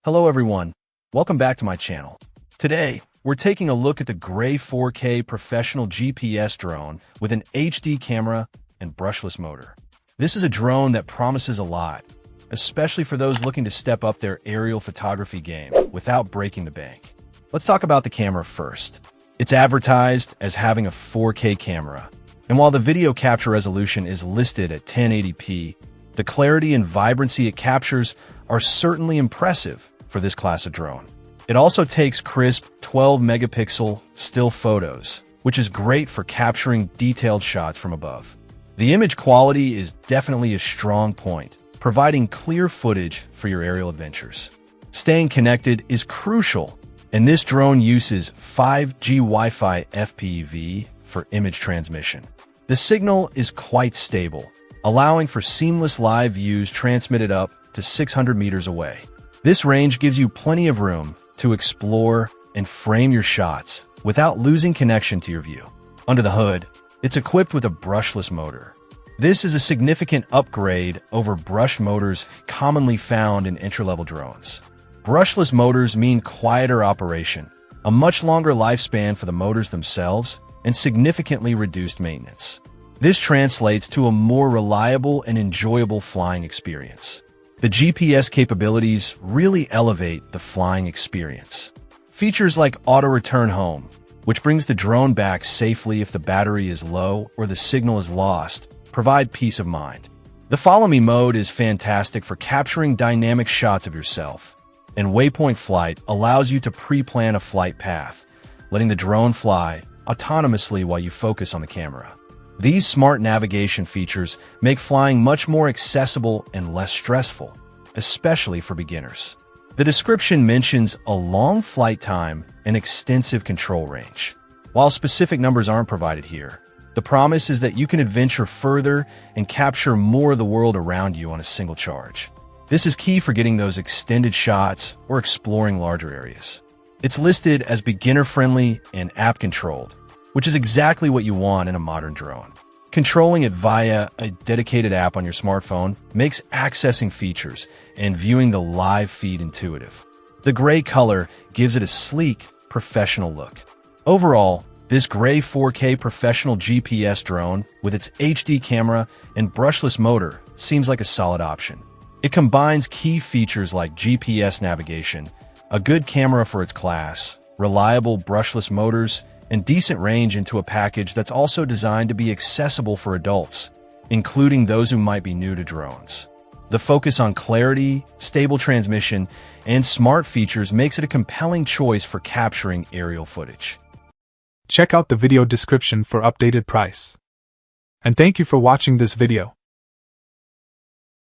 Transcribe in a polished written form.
Hello everyone, welcome back to my channel. Today, we're taking a look at the gray 4K professional GPS drone with an HD camera and brushless motor. This is a drone that promises a lot, especially for those looking to step up their aerial photography game without breaking the bank. Let's talk about the camera first. It's advertised as having a 4K camera, and while the video capture resolution is listed at 1080p, the clarity and vibrancy it captures are certainly impressive for this class of drone. It also takes crisp 12-megapixel still photos, which is great for capturing detailed shots from above. The image quality is definitely a strong point, providing clear footage for your aerial adventures. Staying connected is crucial, and this drone uses 5G Wi-Fi FPV for image transmission. The signal is quite stable, allowing for seamless live views transmitted up to 600 meters away. This range gives you plenty of room to explore and frame your shots without losing connection to your view. Under the hood, it's equipped with a brushless motor. This is a significant upgrade over brush motors commonly found in entry-level drones. Brushless motors mean quieter operation, a much longer lifespan for the motors themselves, and significantly reduced maintenance. This translates to a more reliable and enjoyable flying experience. The GPS capabilities really elevate the flying experience. Features like auto-return home, which brings the drone back safely if the battery is low or the signal is lost, provide peace of mind. The Follow Me mode is fantastic for capturing dynamic shots of yourself, and Waypoint Flight allows you to pre-plan a flight path, letting the drone fly autonomously while you focus on the camera. These smart navigation features make flying much more accessible and less stressful, especially for beginners. The description mentions a long flight time and extensive control range. While specific numbers aren't provided here, the promise is that you can adventure further and capture more of the world around you on a single charge. This is key for getting those extended shots or exploring larger areas. It's listed as beginner-friendly and app-controlled, which is exactly what you want in a modern drone. Controlling it via a dedicated app on your smartphone makes accessing features and viewing the live feed intuitive. The gray color gives it a sleek, professional look. Overall, this gray 4K professional GPS drone with its HD camera and brushless motor seems like a solid option. It combines key features like GPS navigation, a good camera for its class, reliable brushless motors, and decent range into a package that's also designed to be accessible for adults, including those who might be new to drones. The focus on clarity, stable transmission, and smart features makes it a compelling choice for capturing aerial footage. Check out the video description for updated price. And thank you for watching this video.